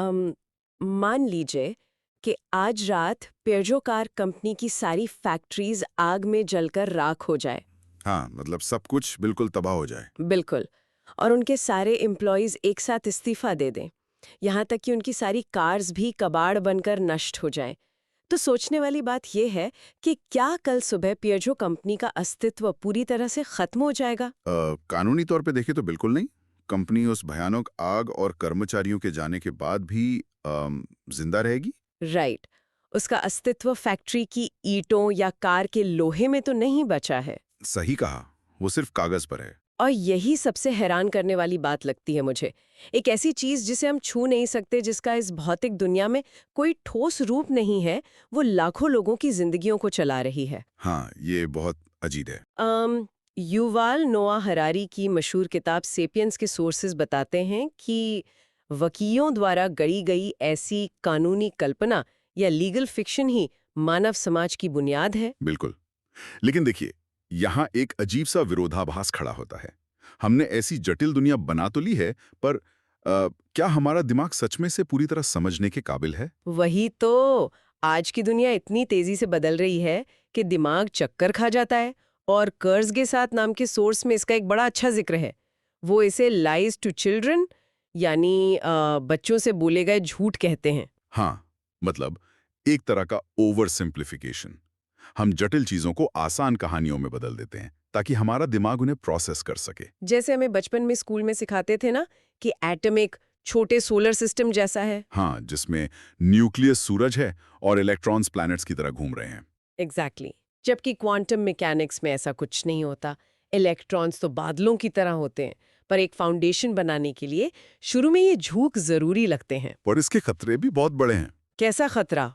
अम, मान लीजिए कि आज रात पिeugeot कार कंपनी की सारी फैक्ट्रीज आग में जलकर राख हो जाए। हाँ, मतलब सब कुछ बिल्कुल तबाह हो जाए। बिल्कुल। और उनके सारे एम्प्लॉयज एक साथ इस्तीफा दे दें, यहाँ तक कि उनकी सारी कार्स भी कबाड़ बनकर नष्ट हो जाएं। तो सोचने वाली बात यह है कि क्या कल सुबह पिeugeot कंपनी का अस्तित्व पूरी तरह से खत्म हो जाएगा? कानूनी तौर पे देखें तो बिल्कुल नहीं। कंपनी उस भयानक आग और कर्मचारियों के जाने के बाद भी जिंदा रहेगी। राइट। उसका अस्तित्व फैक्ट्री की ईंटों या कार के लोहे में तो नहीं बचा है। सही कहा, वो सिर्फ कागज पर है। और यही सबसे हैरान करने वाली बात लगती है मुझे। एक ऐसी चीज जिसे हम छू नहीं सकते, जिसका इस भौतिक दुनिया में कोई ठोस रूप नहीं है, वो लाखों लोगों की जिंदगियों को चला रही है। हाँ, ये बहुत अजीब है। युवाल नोआ हरारी की मशहूर किताब सेपियंस के सोर्सेज बताते हैं कि वकीलों द्वारा गढ़ी गई ऐसी कानूनी कल्पना या लीगल फिक्शन ही मानव समाज की बुनियाद है। बिल्कुल। लेकिन देखिए, यहाँ एक अजीब सा विरोधाभास खड़ा होता है। हमने ऐसी जटिल दुनिया बना तो ली है, पर क्या हमारा दिमाग सच में से पूरी तरह समझने के काबिल है? वही तो। आज की दुनिया इतनी तेजी से बदल रही है कि दिमाग चक्कर खा जाता है। और कर्ज के साथ नाम के सोर्स में इसका एक बड़ा अच्छा जिक्र है। वो इसे लाइज टू चिल्ड्रन, यानी बच्चों से बोले गए झूठ कहते हैं। हाँ, मतलब एक तरह का ओवर सिंप्लीफिकेशन। हम जटिल चीजों को आसान कहानियों में बदल देते हैं ताकि हमारा दिमाग उन्हें प्रोसेस कर सके। जैसे हमें बचपन में स्कूल में सिखाते थे ना कि एटम एक छोटे सोलर सिस्टम जैसा है। हाँ, जिसमें न्यूक्लियस सूरज है और इलेक्ट्रॉन्स प्लैनेट्स की तरह घूम रहे हैं। एग्जैक्टली। जबकि क्वांटम मैकेनिक्स में ऐसा कुछ नहीं होता। इलेक्ट्रॉन्स तो बादलों की तरह होते हैं, पर एक फाउंडेशन बनाने के लिए शुरू में ये झूठ जरूरी लगते हैं। पर इसके खतरे भी बहुत बड़े हैं। कैसा खतरा?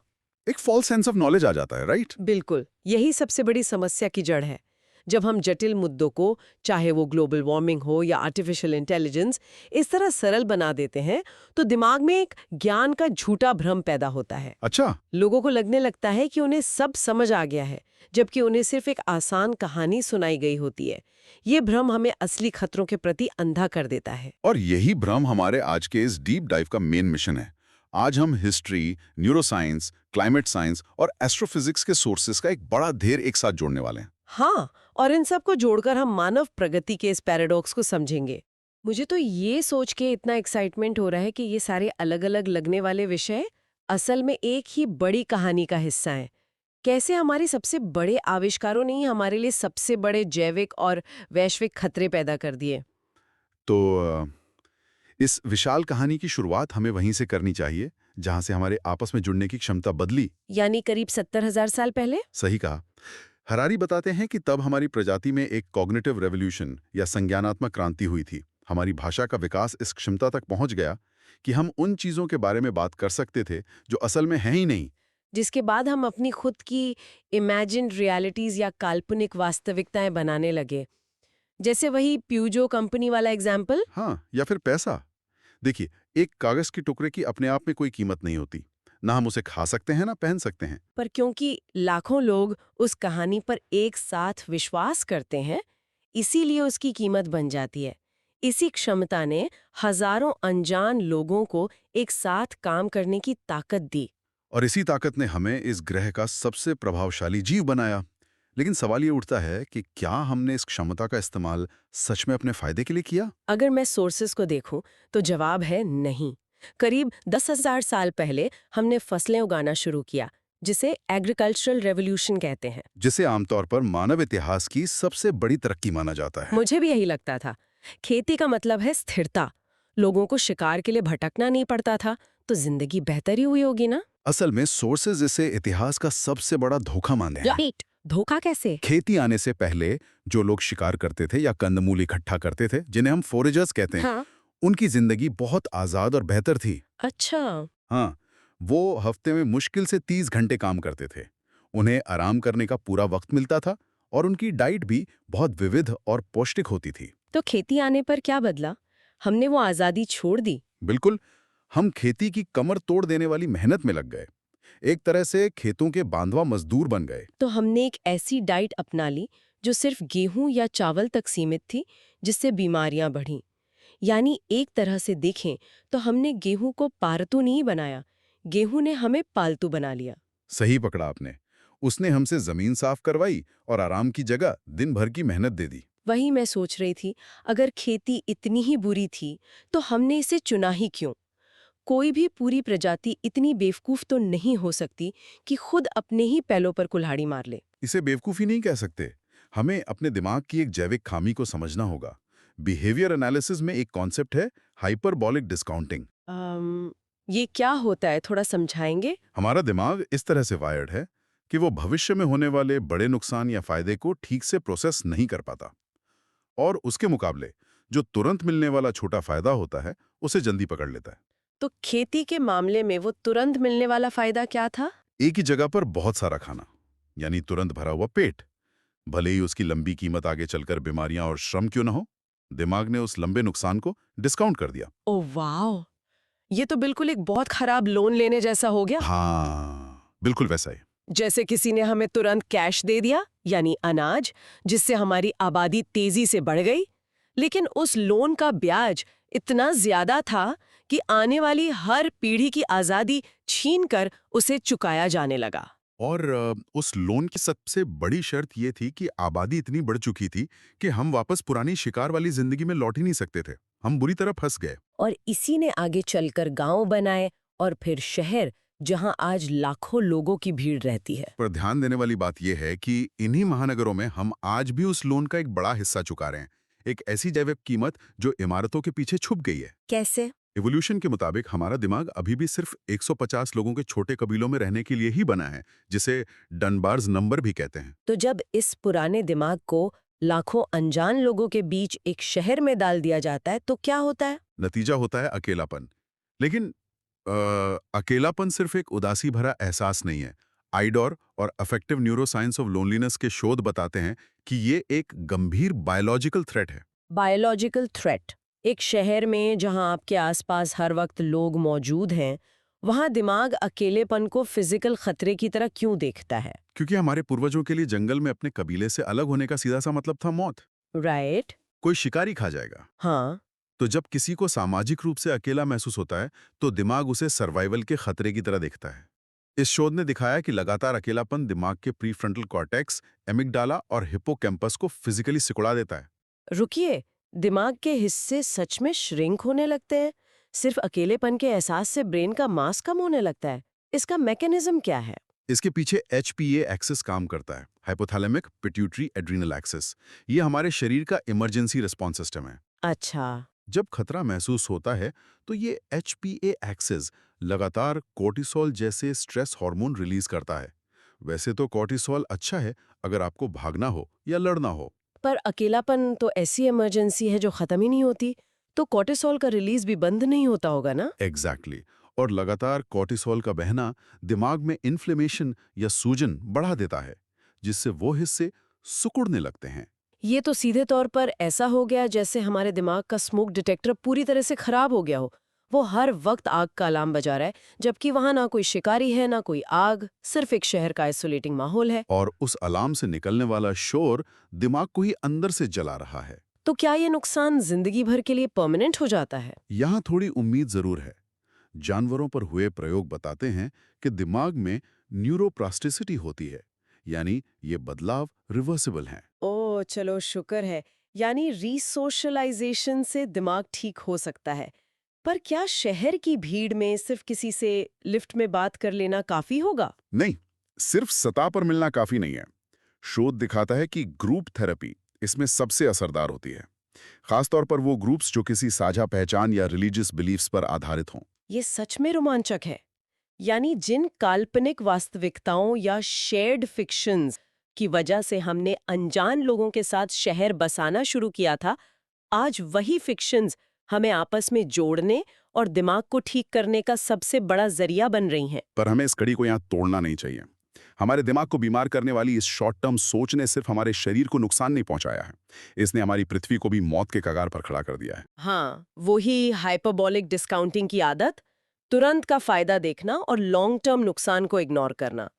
एक फॉल्स सेंस ऑफ नॉलेज आ जाता है, राइट? बिल्कुल, यही सबसे बड़ी समस्या की जड़ है। जब हम जटिल मुद्दों को, चाहे वो ग्लोबल वार्मिंग हो या आर्टिफिशियल इंटेलिजेंस, इस तरह सरल बना देते हैं, तो दिमाग में एक ज्ञान का झूठा भ्रम पैदा होता है। अच्छा। लोगों को लगने लगता है कि उन्हें सब समझ आ गया है, जबकि उन्हें सिर्फ एक आसान कहानी सुनाई गई होती है। ये भ्रम हमें असली खतरों के प्रति अंधा कर देता है। और यही भ्रम हमारे आज के इस डीप डाइव का मेन मिशन है। आज हम हिस्ट्री, न्यूरोसाइंस, क्लाइमेट साइंस और एस्ट्रोफिजिक्स के सोर्सेस का एक बड़ा ढेर एक साथ जोड़ने वाले हैं। हाँ, और इन सब को जोड़कर हम मानव प्रगति के इस पैराडॉक्स को समझेंगे। मुझे तो ये सोच के इतना एक्साइटमेंट हो रहा है कि ये सारे अलग-अलग लगने वाले विषय असल में एक ही बड़ी कहानी का हिस्सा हैं। कैसे हमारे सबसे बड़े आविष्कारों ने ही हमारे लिए सबसे बड़े जैविक और वैश्विक खतरे पैदा कर दिए। तो इस विशाल कहानी की शुरुआत हमें वहीं से करनी चाहिए जहां से हमारे आपस में जुड़ने की क्षमता बदली। यानी करीब 70,000 साल पहले। सही कहा। हरारी बताते हैं कि तब हमारी प्रजाति में एक कॉग्निटिव रेवोल्यूशन या संज्ञानात्मक क्रांति हुई थी। हमारी भाषा का विकास इस क्षमता तक पहुंच गया कि हम उन चीजों के बारे में बात कर सकते थे जो असल में हैं ही नहीं। जिसके बाद हम अपनी खुद की इमेजिन्ड रियलिटीज या काल्पनिक वास्तविकताएं बनाने लगे। जैसे वही प्यूजो कंपनी वाला एग्जाम्पल। हाँ, या फिर पैसा। देखिए, एक कागज के टुकड़े की अपने आप में कोई कीमत नहीं होती। ना हम उसे खा सकते हैं, ना पहन सकते हैं। पर क्योंकि लाखों लोग उस कहानी पर एक साथ विश्वास करते हैं, इसीलिए उसकी कीमत बन जाती है। इसी क्षमता ने हजारों अनजान लोगों को एक साथ काम करने की ताकत दी। और इसी ताकत ने हमें इस ग्रह का सबसे प्रभावशाली जीव बनाया। लेकिन सवाल ये उठता है कि क्या हमने इस क्षमता का इस्तेमाल सच में अपने फायदे के लिए किया? अगर मैं सोर्सेस को देखूं, तो जवाब है नहीं। करीब 10,000 साल पहले हमने फसलें उगाना शुरू किया, जिसे एग्रीकल्चरल रेवोल्यूशन कहते हैं। जिसे आमतौर पर मानव इतिहास की सबसे बड़ी तरक्की माना जाता है। मुझे भी यही लगता था। खेती का मतलब है स्थिरता। लोगों को शिकार के लिए भटकना नहीं पड़ता था, तो जिंदगी बेहतर ही हुई होगी ना। असल में सोर्सेज इसे इतिहास का सबसे बड़ा धोखा मानते हैं। राइट। धोखा कैसे? खेती आने से पहले जो लोग शिकार करते थे या कंदमूल इकट्ठा करते थे, जिन्हें हम फोरेजर्स कहते हैं, हाँ। उनकी जिंदगी बहुत आजाद और बेहतर थी। अच्छा। हाँ, वो हफ्ते में मुश्किल से 30 घंटे काम करते थे। उन्हें आराम करने का पूरा वक्त मिलता था और उनकी डाइट भी बहुत विविध और पौष्टिक होती थी। तो खेती आने पर क्या बदला? हमने वो आजादी छोड़ दी। बिल्कुल, हम खेती की कमर तोड़ देने वाली मेहनत में लग गए। एक तरह से खेतों के बांधवा मजदूर बन गए। तो हमने एक ऐसी डाइट अपना ली जो सिर्फ गेहूं या चावल तक सीमित थी, जिससे बीमारियां बढ़ीं। यानी एक तरह से देखें तो हमने गेहूं को पालतू नहीं बनाया, गेहूं ने हमें पालतू बना लिया। सही पकड़ा आपने। उसने हमसे जमीन साफ करवाई और आराम की जगह दिन भर की मेहनत दे दी। वही मैं सोच रही थी, अगर खेती इतनी ही बुरी थी तो हमने इसे चुना ही क्यों? कोई भी पूरी प्रजाति इतनी बेवकूफ तो नहीं हो सकती कि खुद अपने ही पैलों पर कुल्हाड़ी मार ले। इसे बेवकूफ़ी नहीं कह सकते। हमें अपने दिमाग की एक जैविक खामी को समझना होगा। बिहेवियर एनालिसिस में एक कॉन्सेप्ट है हाइपरबॉलिक डिस्काउंटिंग। ये क्या होता है, थोड़ा समझाएंगे? हमारा दिमाग इस तरह से वायर्ड है कि वो भविष्य में होने वाले बड़े नुकसान या फायदे को ठीक से प्रोसेस नहीं कर पाता, और उसके मुकाबले जो तुरंत मिलने वाला छोटा फायदा होता है उसे जल्दी पकड़ लेता है। तो खेती के मामले में वो तुरंत मिलने वाला फायदा क्या था? एक ही जगह पर बहुत सारा खाना, यानी तुरंत भरा हुआ पेट। भले ही उसकी लंबी कीमत आगे चलकर बीमारियां और श्रम क्यों न हो, दिमाग ने उस लंबे नुकसान को डिस्काउंट कर दिया। ओह वाह! ये तो बिल्कुल एक बहुत खराब लोन लेने जैसा हो गया। हाँ, बिल्कुल वैसा ही। जैसे किसी ने हमें तुरंत कैश दे दिया, यानी अनाज, जिससे हमारी आबादी तेजी से बढ़ गई, लेकिन उस लोन का ब्याज इतना ज्यादा था कि आने वाली हर पीढ़ी की आजादी छीनकर उसे चुकाया जाने लगा। और उस लोन की सबसे बड़ी शर्त ये थी कि आबादी इतनी बढ़ चुकी थी कि हम वापस पुरानी शिकार वाली जिंदगी में लौट ही नहीं सकते थे। हम बुरी तरह फंस गए। और इसी ने आगे चलकर गांव बनाए और फिर शहर, जहां आज लाखों लोगों की भीड़ रहती है। पर ध्यान देने वाली बात यह है कि इन्हीं महानगरों में हम आज भी उस लोन का एक बड़ा हिस्सा चुका रहे हैं। एक ऐसी जैविक कीमत जो इमारतों के पीछे छुप गई है। कैसे? इवोल्यूशन के मुताबिक हमारा दिमाग अभी भी सिर्फ 150 लोगों के छोटे कबीलों में रहने के लिए ही बना है, जिसे डनबार्स नंबर भी कहते हैं। तो जब इस पुराने दिमाग को लाखों अनजान लोगों के बीच एक शहर में डाल दिया जाता है तो क्या होता है? नतीजा होता है अकेलापन। लेकिन अकेलापन सिर्फ एक उदासी भरा एहसास नहीं है। आइडोर और अफेक्टिव न्यूरोसाइंस ऑफ लोनलीनेस के शोध बताते हैं कि ये एक गंभीर बायोलॉजिकल थ्रेट है। Biological threat. एक शहर में जहां आपके आसपास हर वक्त लोग मौजूद हैं, वहां दिमाग अकेलेपन को फिजिकल खतरे की तरह क्यों देखता है? क्योंकि हमारे पूर्वजों के लिए जंगल में अपने कबीले से अलग होने का सीधा सा मतलब था मौत। राइट। कोई शिकारी खा जाएगा। हाँ। तो जब किसी को सामाजिक रूप से अकेला महसूस होता है तो दिमाग उसे सर्वाइवल के खतरे की तरह देखता है। इस शोध ने दिखाया कि लगातार अकेलापन दिमाग के प्रीफ्रंटल कॉर्टेक्स, एमिगडाला और हिप्पोकैम्पस को फिजिकली सिकुड़ा देता है। रुकिए, दिमाग के हिस्से सच में श्रिंक होने लगते हैं? सिर्फ अकेलेपन के एहसास से ब्रेन का मास कम होने लगता है? इसका मैकेनिज्म क्या है? इसके पीछे HPA एक्सिस काम करता है, हाइपोथैलेमिक पिट्यूटरी एड्रिनल एक्सिस। ये हमारे शरीर का इमरजेंसी रिस्पॉन्स सिस्टम है। अच्छा। जब खतरा महसूस होता है तो ये HPA एक्सिस लगातार कोर्टिसोल जैसे स्ट्रेस हार्मोन रिलीज करता है। वैसे तो कोर्टिसोल अच्छा है अगर आपको भागना हो या लड़ना हो। पर अकेलापन तो ऐसी इमरजेंसी है जो खत्म ही नहीं होती, तो कोर्टिसोल का रिलीज भी बंद नहीं होता होगा ना? एग्जैक्टली और लगातार कोर्टिसोल का बहना दिमाग में इन्फ्लेमेशन या सूजन बढ़ा देता है, जिससे वो हिस्से सिकुड़ने लगते हैं। ये तो सीधे तौर पर ऐसा हो गया जैसे हमारे दिमाग का स्मोक डिटेक्टर पूरी तरह से खराब हो गया हो। वो हर वक्त आग का अलार्म बजा रहा है, जबकि वहां ना कोई शिकारी है ना कोई आग, सिर्फ एक शहर का आइसोलेटिंग माहौल है। और उस अलार्म से निकलने वाला शोर दिमाग को ही अंदर से जला रहा है। तो क्या ये नुकसान जिंदगी भर के लिए परमानेंट हो जाता है? यहाँ थोड़ी उम्मीद जरूर है। जानवरों पर हुए प्रयोग बताते हैं कि दिमाग में न्यूरोप्लास्टिसिटी होती है, यानी ये बदलाव रिवर्सिबल हैं। ओह चलो शुक्र है, यानी रीसोशलाइजेशन से दिमाग ठीक हो सकता है। पर क्या शहर की भीड़ में सिर्फ किसी से लिफ्ट में बात कर लेना काफी होगा? नहीं, सिर्फ सतह पर मिलना काफी नहीं है। शोध दिखाता है कि ग्रुप थेरेपी इसमें सबसे असरदार होती है, खासतौर पर वो ग्रुप्स जो किसी साझा पहचान या रिलीजियस बिलीफ्स पर आधारित हों। ये सच में रोमांचक है। यानी जिन काल्पनिक वास्तविकताओं या शेयर्ड फिक्शंस की वजह से हमने अनजान लोगों के साथ शहर बसाना शुरू किया था, आज वही फिक्शंस हमें आपस में जोड़ने और दिमाग को ठीक करने का सबसे बड़ा जरिया बन रही हैं। पर हमें इस कड़ी को यहाँ तोड़ना नहीं चाहिए। हमारे दिमाग को बीमार करने वाली इस शॉर्ट टर्म सोच ने सिर्फ हमारे शरीर को नुकसान नहीं पहुंचाया है, इसने हमारी पृथ्वी को भी मौत के कगार पर खड़ा कर दिया है। हाँ, वही हाइपरबॉलिक डिस्काउंटिंग की आदत, तुरंत का फायदा देखना और लॉन्ग टर्म नुकसान को इग्नोर करना।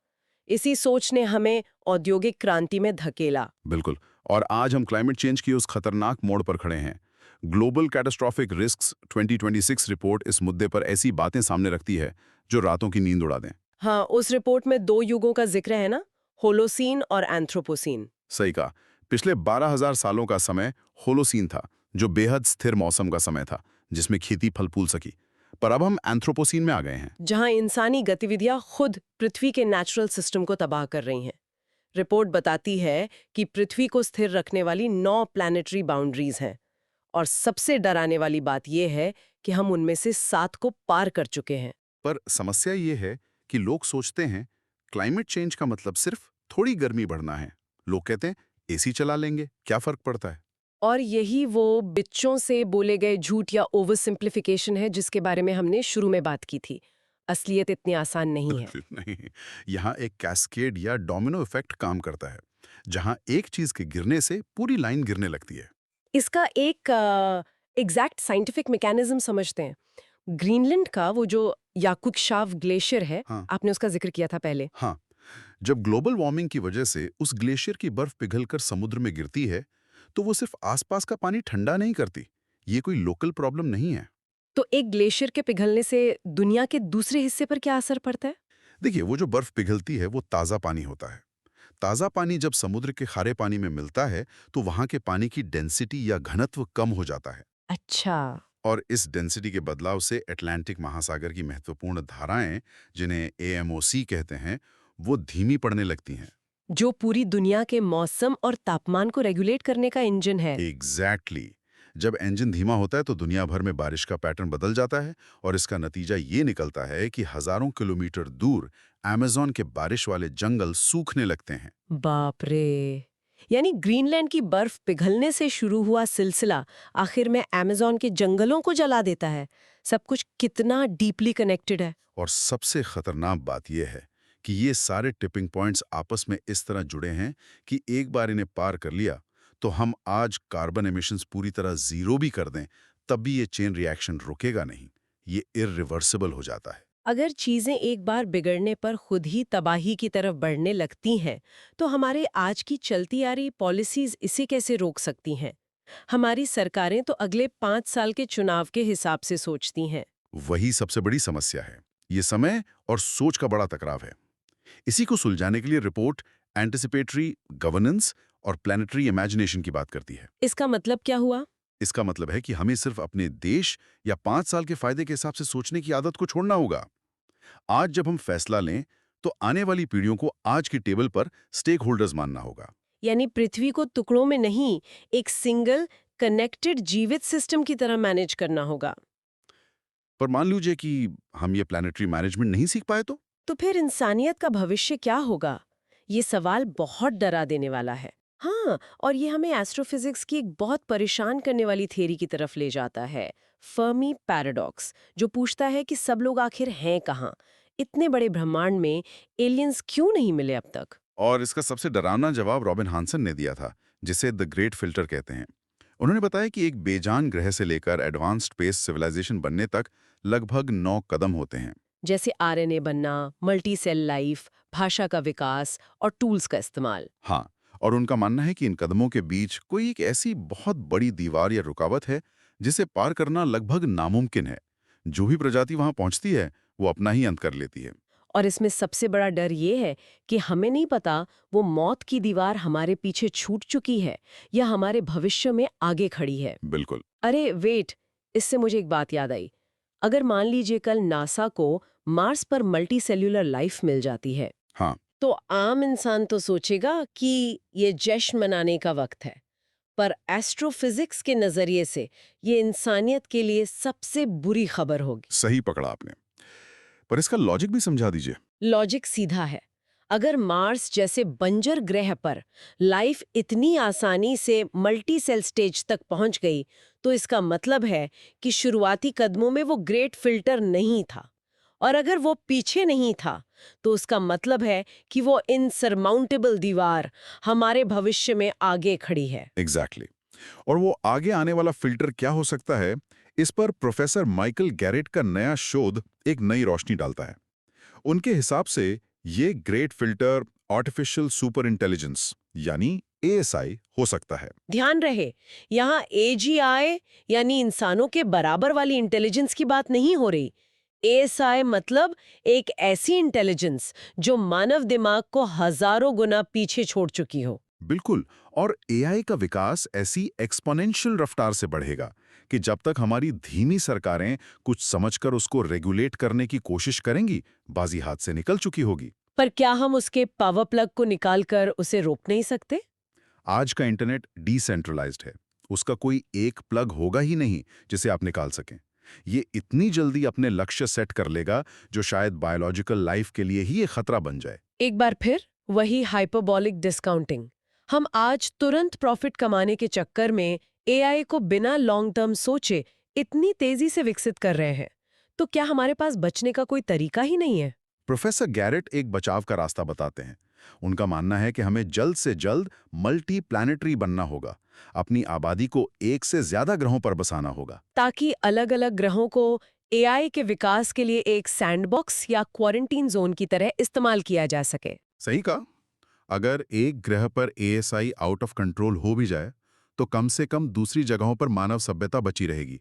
इसी सोच ने हमें औद्योगिक क्रांति में धकेला। बिल्कुल। और आज हम क्लाइमेट चेंज की उस खतरनाक मोड़ पर खड़े हैं। ग्लोबल कैटास्ट्रॉफिक रिस्क्स 2026 रिपोर्ट इस मुद्दे पर ऐसी बातें सामने रखती है जो रातों की नींद उड़ा दें। हाँ, उस रिपोर्ट में 2 युगों का जिक्र है ना, होलोसीन और एंथ्रोपोसीन। सही कहा। पिछले 12,000 सालों का समय होलोसीन था, जो बेहद स्थिर मौसम का समय था, जिसमें खेती फल फूल सकी। पर अब हम एंथ्रोपोसीन में आ गए हैं। जहां इंसानी गतिविधियां खुद पृथ्वी के नेचुरल सिस्टम को तबाह कर रही हैं। रिपोर्ट बताती है कि पृथ्वी को स्थिर रखने वाली 9 प्लैनेटरी बाउंड्रीज हैं और सबसे डराने वाली बात यह है कि हम उनमें से 7 को पार कर चुके हैं। पर समस्या ये है कि लोग सोचते हैं क्लाइमेट चेंज का मतलब सिर्फ थोड़ी गर्मी बढ़ना है। लोग कहते हैं एसी चला लेंगे, क्या फर्क पड़ता है। और यही वो बच्चों से बोले गए झूठ या ओवर सिंप्लीफिकेशन है जिसके बारे में हमने शुरू में बात की थी। असलियत इतनी आसान नहीं है। नहीं, यहाँ एक कैस्केड या डोमिनो इफेक्ट काम करता है, जहाँ एक चीज के गिरने से पूरी लाइन गिरने लगती है। इसका एक एग्जैक्ट साइंटिफिक मैकेनिज्म समझते हैं। ग्रीनलैंड का वो जो याकुत्शाव ग्लेशियर है, हाँ आपने उसका जिक्र किया था पहले। हाँ, जब ग्लोबल वार्मिंग की वजह से उस ग्लेशियर की बर्फ पिघलकर समुद्र में गिरती है, तो वो सिर्फ आसपास का पानी ठंडा नहीं करती। ये कोई लोकल प्रॉब्लम नहीं है। तो एक ग्लेशियर के पिघलने से दुनिया के दूसरे हिस्से पर क्या असर पड़ता है? देखिए, वो जो बर्फ पिघलती है वो ताज़ा पानी होता है। ताज़ा पानी जब समुद्र के खारे पानी में मिलता है, तो वहाँ के पानी की डेंसिटी या घनत्व कम हो जाता है। अच्छा। और इस डेंसिटी के बदलाव से अटलांटिक महासागर की महत्वपूर्ण धाराएं, जिन्हें एएमओसी कहते हैं, वो धीमी पड़ने लगती हैं। जो पूरी दुनिया के मौसम और तापमान को रेगुलेट करने का इंजन है। एग्जैक्टली। जब इंजन धीमा होता है तो दुनिया भर में बारिश का पैटर्न बदल जाता है, और इसका नतीजा ये निकलता है कि हजारों किलोमीटर दूर अमेज़न के बारिश वाले जंगल सूखने लगते हैं। बाप रे! यानी ग्रीनलैंड की बर्फ पिघलने से शुरू हुआ सिलसिला आखिर में अमेज़न के जंगलों को जला देता है। सब कुछ कितना डीपली कनेक्टेड है। और सबसे खतरनाक बात यह है कि ये सारे टिपिंग पॉइंट्स आपस में इस तरह जुड़े हैं कि एक बार इन्हें पार कर लिया तो हम आज कार्बन एमिशंस पूरी तरह जीरो भी कर दें, तब भी ये चेन रिएक्शन रुकेगा नहीं। ये इरिवर्सिबल हो जाता है। अगर चीजें एक बार बिगड़ने पर खुद ही तबाही की तरफ बढ़ने लगती हैं, तो हमारे आज की चलती आ रही पॉलिसीज इसे कैसे रोक सकती हैं? हमारी सरकारें तो अगले 5 साल के चुनाव के हिसाब से सोचती हैं। वही सबसे बड़ी समस्या है। ये समय और सोच का बड़ा टकराव है। इसी को सुलझाने के लिए रिपोर्ट एंटिसिपेटरी गवर्नेंस और प्लानिटरी इमेजिनेशन की बात करती है। इसका मतलब क्या हुआ? इसका मतलब है कि हमें सिर्फ अपने देश या 5 साल के फायदे के हिसाब से सोचने की आदत को छोड़ना होगा। आज जब हम फैसला लें, तो आने वाली पीढ़ियों को आज की टेबल पर स्टेक होल्डर्स मानना होगा। यानी पृथ्वी को टुकड़ों में नहीं, एक सिंगल कनेक्टेड जीवित सिस्टम की तरह मैनेज करना होगा। पर मान लीजिए कि हम ये प्लानिटरी मैनेजमेंट नहीं सीख पाए तो फिर इंसानियत का भविष्य क्या होगा? ये सवाल बहुत डरा देने वाला है। हाँ, और ये हमें एस्ट्रोफिजिक्स की एक बहुत परेशान करने वाली थ्योरी की तरफ ले जाता है, फर्मी पैराडॉक्स, जो पूछता है कि सब लोग आखिर हैं कहाँ? इतने बड़े ब्रह्मांड में एलियंस क्यों नहीं मिले अब तक? और इसका सबसे डरावना जवाब रॉबिन हांसन ने दिया था, जिसे द ग्रेट फिल्टर कहते हैं। उन्होंने बताया कि एक बेजान ग्रह से लेकर एडवांस्ड स्पेस सिविलाइजेशन बनने तक लगभग 9 कदम होते हैं। जैसे आरएनए बनना, मल्टी सेल लाइफ, भाषा का विकास और टूल्स का इस्तेमाल। हाँ, और उनका मानना है कि इन कदमों के बीच कोई एक ऐसी बहुत बड़ी दीवार या रुकावट है जिसे पार करना लगभग नामुमकिन है। जो भी प्रजाति वहां पहुंचती है, वो अपना ही अंत कर लेती है। और इसमें सबसे बड़ा डर ये है कि हमें नहीं पता वो मौत की दीवार हमारे पीछे छूट चुकी है या हमारे भविष्य में आगे खड़ी है। बिल्कुल। अरे वेट, इससे मुझे एक बात याद आई। अगर मान लीजिए कल नासा को मार्स पर मल्टी सेल्यूलर लाइफ मिल जाती है, हाँ, तो आम इंसान तो सोचेगा कि ये जश्न मनाने का वक्त है। पर एस्ट्रोफिजिक्स के नजरिए से ये इंसानियत के लिए सबसे बुरी खबर होगी। सही पकड़ा आपने। पर इसका लॉजिक भी समझा दीजिए। लॉजिक सीधा है। अगर मार्स जैसे बंजर ग्रह पर लाइफ इतनी आसानी से मल्टी सेल स्टेज तक पहुंच गई, तो इसका मतलब है कि शुरुआती कदमों में वो ग्रेट फिल्टर नहीं था। और अगर वो पीछे नहीं था, तो उसका मतलब है कि वो इनसरमाउंटेबल दीवार हमारे भविष्य में आगे खड़ी है। एग्जैक्टली। और वो आगे आने वाला फिल्टर क्या हो सकता है, इस पर प्रोफेसर माइकल गैरेट का नया शोध एक नई रोशनी डालता है। उनके हिसाब से ये great filter artificial super intelligence यानी एएसआई हो सकता है। ध्यान रहे, यहाँ एजीआई यानी इंसानों के बराबर वाली इंटेलिजेंस की बात नहीं हो रही। एएसआई मतलब एक ऐसी इंटेलिजेंस जो मानव दिमाग को हजारों गुना पीछे छोड़ चुकी हो। बिल्कुल। और एआई का विकास ऐसी एक्सपोनेंशियल रफ्तार से बढ़ेगा कि जब तक हमारी धीमी सरकारें कुछ समझकर उसको रेगुलेट करने की कोशिश करेंगी, बाजी हाथ से निकल चुकी होगी। पर क्या हम उसके पावर प्लग को निकालकर उसे रोक नहीं सकते? आज का इंटरनेट डिसेंट्रलाइज्ड है। उसका कोई एक प्लग होगा ही नहीं जिसे आप निकाल सकें। ये इतनी जल्दी अपने लक्ष्य सेट कर लेगा जो शायद बायोलॉजिकल लाइफ के लिए ही एक खतरा बन जाए। एक बार फिर वही हाइपरबॉलिक डिस्काउंटिंग। हम आज तुरंत प्रॉफिट कमाने के चक्कर में एआई को बिना लॉन्ग टर्म सोचे इतनी तेजी से विकसित कर रहे हैं। तो क्या हमारे पास बचने का कोई तरीका ही नहीं है? प्रोफेसर गैरेट एक बचाव का रास्ता बताते हैं। उनका मानना है कि हमें जल्द से जल्द मल्टी प्लैनेटरी बनना होगा। अपनी आबादी को एक से ज्यादा ग्रहों पर बसाना होगा। ताकि अलग-अलग ग्रहों को एआई के विकास के लिए एक सैंडबॉक्स या क्वारंटीन जोन की तरह इस्तेमाल किया जा सके। सही कहा। अगर एक ग्रह पर एएसआई आउट ऑफ कंट्रोल हो भी जाए, तो कम से कम दूसरी जगहों पर मानव सभ्यता बची रहेगी।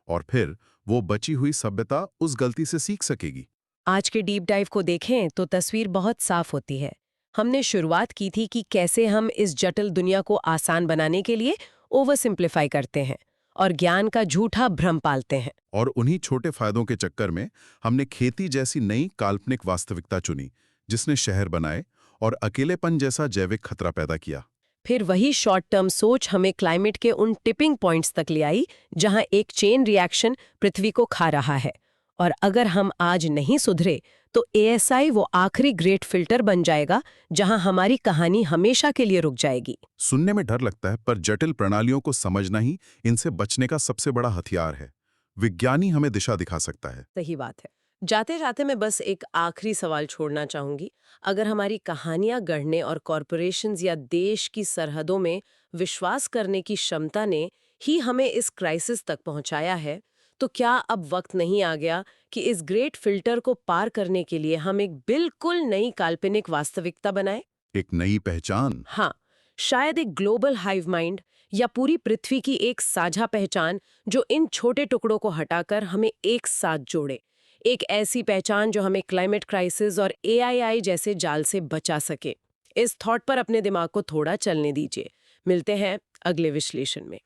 और फिर वो बची हुई सभ्यता उस गलती से सीख सकेगी। आज के डीप डाइव को देखें तो तस्वीर बहुत साफ होती है। हमने शुरुआत की थी कि कैसे हम इस जटिल दुनिया को आसान बनाने के लिए ओवर सिंप्लीफाई करते हैं और ज्ञान का झूठा भ्रम पालते हैं। और उन्हीं छोटे फायदों के चक्कर में हमने खेती जैसी नई काल्पनिक वास्तविकता चुनी, जिसने शहर बनाए और अकेलेपन जैसा जैविक खतरा पैदा किया। फिर वही शॉर्ट टर्म सोच हमें क्लाइमेट के उन टिपिंग पॉइंट्स तक ले आई जहां एक चेन रिएक्शन पृथ्वी को खा रहा है। और अगर हम आज नहीं सुधरे तो एएसआई वो आखिरी ग्रेट फिल्टर बन जाएगा जहां हमारी कहानी हमेशा के लिए रुक जाएगी। सुनने में डर लगता है, पर जटिल प्रणालियों को समझना ही इनसे बचने का सबसे बड़ा हथियार है। विज्ञानी हमें दिशा दिखा सकता है। सही बात है। जाते जाते मैं बस एक आखिरी सवाल छोड़ना चाहूंगी। अगर हमारी कहानियां गढ़ने और कॉरपोरेशंस या देश की सरहदों में विश्वास करने की क्षमता ने ही हमें इस क्राइसिस तक पहुंचाया है, तो क्या अब वक्त नहीं आ गया कि इस ग्रेट फिल्टर को पार करने के लिए हम एक बिल्कुल नई काल्पनिक वास्तविकता बनाएं? एक नई पहचान। हाँ, शायद एक ग्लोबल हाइव माइंड या पूरी पृथ्वी की एक साझा पहचान जो इन छोटे टुकड़ों को हटाकर हमें एक साथ जोड़े। एक ऐसी पहचान जो हमें क्लाइमेट क्राइसिस और एआई जैसे जाल से बचा सके। इस थॉट पर अपने दिमाग को थोड़ा चलने दीजिए। मिलते हैं अगले विश्लेषण में।